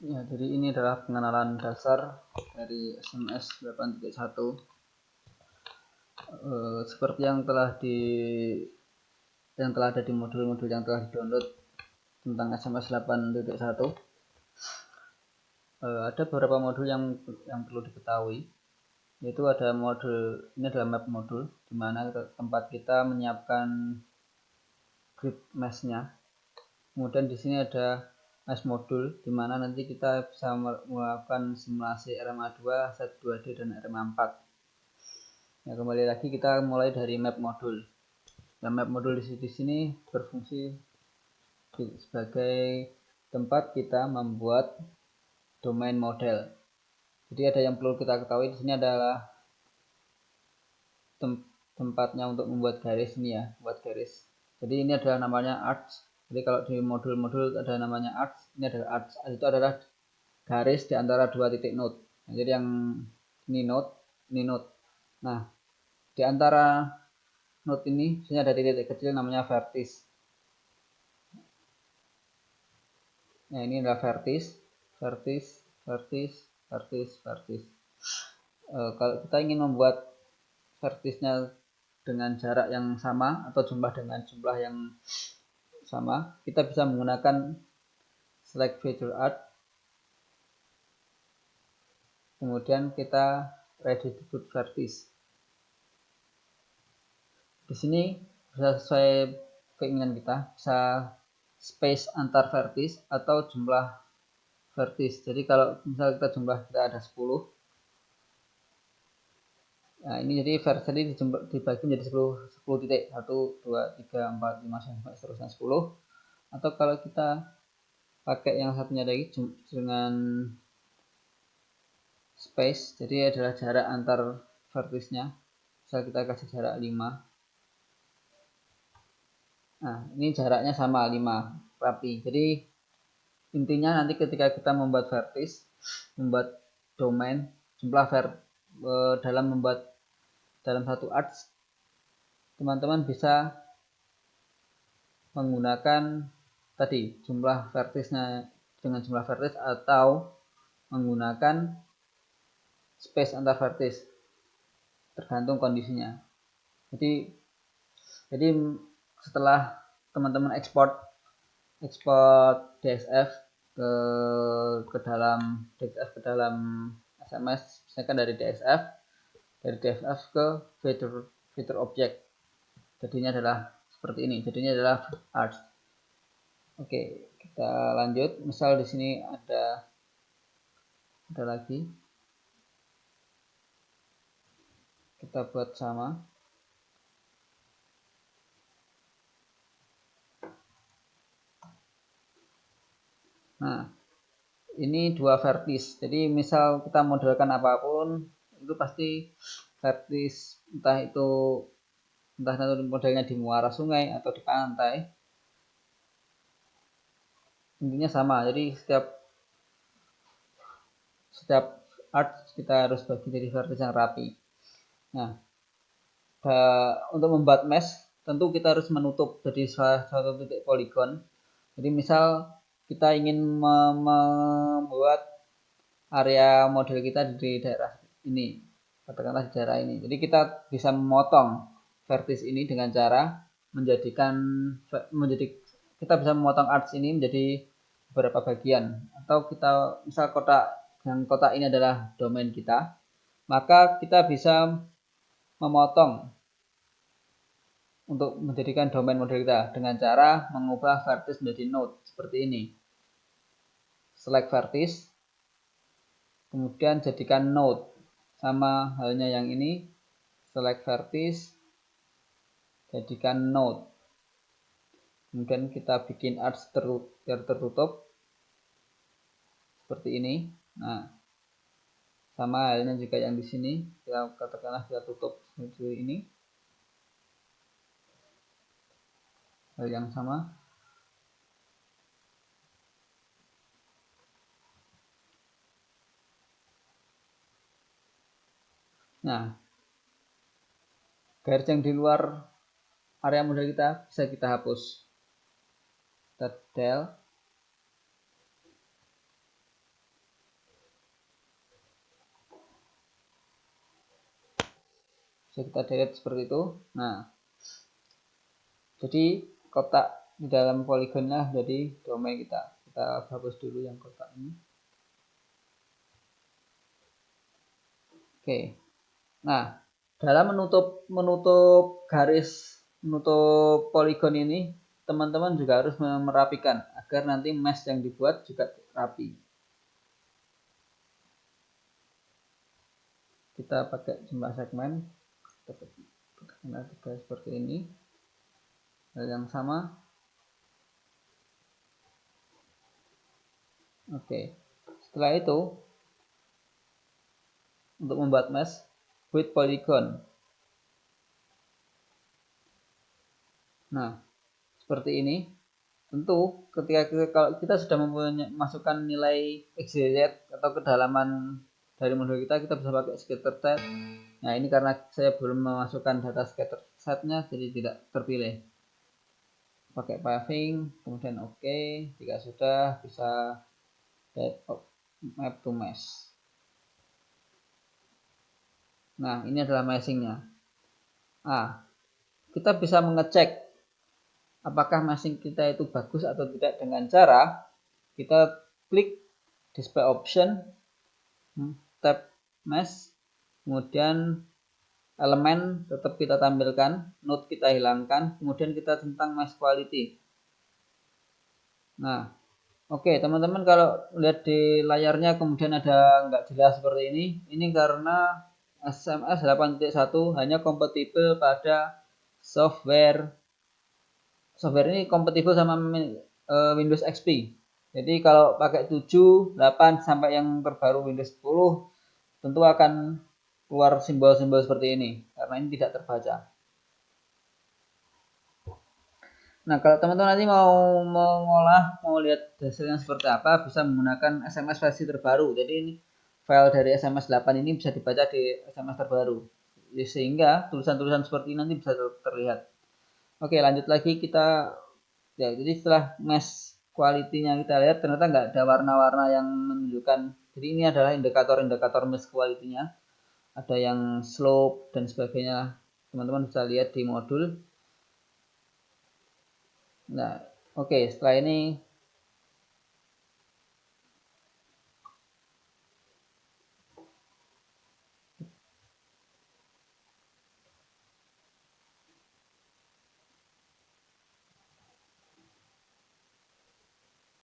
Ya, jadi ini adalah pengenalan dasar dari SMS 8.1. Seperti yang telah ada di modul-modul yang telah di-download tentang SMS 8.1. Ada beberapa modul yang perlu diketahui, yaitu ada modul ini adalah map modul, di mana tempat kita menyiapkan grid mesh-nya. Kemudian di sini ada mesh modul, di mana nanti kita bisa melakukan simulasi RMA2, Z2D, dan RMA4. Ya, kembali lagi kita mulai dari map modul. Nah, map modul di sini berfungsi sebagai tempat kita membuat domain model. Jadi ada yang perlu kita ketahui di sini adalah tempatnya untuk membuat garis ini ya, buat garis. Jadi ini adalah namanya arch. Jadi kalau di modul-modul ada namanya arch, ini adalah arch. Itu adalah garis di antara dua titik node. Nah, jadi yang ini node, ini node. Nah, di antara node ini sini ada titik kecil namanya vertex. Nah, ini adalah vertex, vertex, vertex, vertex, vertex. Kalau kita ingin membuat vertexnya dengan jarak yang sama atau dengan jumlah yang sama, kita bisa menggunakan select feature art. Kemudian kita redistribute vertex. Di sini bisa sesuai keinginan kita, bisa space antar vertex atau jumlah vertex. Jadi kalau misalnya kita ada 10. Nah, ini jadi vertex dibagi menjadi 10 titik. 1, 2, 3, 4, 5, sampai seterusnya 10. Atau kalau kita pakai yang satunya lagi dengan space, jadi adalah jarak antar vertexnya. Misal kita kasih jarak 5. Nah, ini jaraknya sama 5, rapi. Jadi intinya nanti ketika kita membuat vertex, membuat domain, jumlah dalam satu arch, teman-teman bisa menggunakan tadi jumlah vertexnya dengan jumlah vertex atau menggunakan space antar vertex, tergantung kondisinya. Jadi setelah teman-teman ekspor DXF ke dalam SMS, misalkan dari DXF ke fitur objek, jadinya adalah seperti ini. Jadinya adalah arch. Oke, kita lanjut. Misal di sini ada lagi, kita buat sama. Nah, ini dua vertex. Jadi misal kita modelkan apapun, itu pasti vertex, entah itu modelnya di muara sungai atau di pantai, intinya sama. Jadi setiap arch kita harus bagi jadi vertex yang rapi. Nah, untuk membuat mesh tentu kita harus menutup jadi suatu titik poligon. Jadi misal kita ingin membuat area model kita di daerah ini, katakanlah di daerah ini. Jadi kita bisa memotong vertex ini dengan cara kita bisa memotong arch ini menjadi beberapa bagian, atau kita misal kotak ini adalah domain kita, maka kita bisa memotong untuk menjadikan domain model kita dengan cara mengubah vertex menjadi node seperti ini. Select vertex, kemudian jadikan node. Sama halnya yang ini, select vertex, jadikan node. Kemudian kita bikin arch biar tertutup seperti ini. Nah, sama halnya juga yang di sini, kita katakanlah kita tutup seperti ini. Hal yang sama. Nah, garis yang di luar area model kita bisa kita hapus. Kita del. Bisa kita delete seperti itu. Nah, jadi kotak di dalam poligonnya jadi domain kita. Kita hapus dulu yang kotak ini. Oke. Nah, dalam menutup poligon ini, teman-teman juga harus merapikan agar nanti mesh yang dibuat juga rapi. Kita pakai jumlah segmen, kita seperti ini. Hal yang sama. Oke. Setelah itu, untuk membuat mesh with polygon. Nah, seperti ini. Tentu kalau kita sudah memasukkan nilai XYZ atau kedalaman dari modul kita bisa pakai scatter set. Nah, ini karena saya belum memasukkan data scatter setnya jadi tidak terpilih. Pakai paving, kemudian oke. Jika sudah, bisa map to mesh. Nah, ini adalah meshingnya. Kita bisa mengecek apakah meshing kita itu bagus atau tidak dengan cara kita klik display option, tab mesh, kemudian elemen tetap kita tampilkan, node kita hilangkan, kemudian kita tentang mesh quality. Nah, oke, teman-teman kalau lihat di layarnya kemudian ada nggak jelas seperti ini karena SMS 8.1 hanya kompatibel pada software ini kompatibel sama Windows XP. Jadi kalau pakai 7, 8 sampai yang terbaru Windows 10 tentu akan keluar simbol-simbol seperti ini karena ini tidak terbaca. Nah, kalau teman-teman nanti mau lihat hasilnya seperti apa, bisa menggunakan SMS versi terbaru. Jadi ini file dari SMS 8 ini bisa dibaca di SMS terbaru. Sehingga tulisan-tulisan seperti ini nanti bisa terlihat. Oke, lanjut lagi kita ya. Jadi setelah mesh quality-nya kita lihat ternyata nggak ada warna-warna yang menunjukkan. Jadi ini adalah indikator-indikator mesh quality-nya. Ada yang slope dan sebagainya. Teman-teman bisa lihat di modul. Nah, oke, setelah ini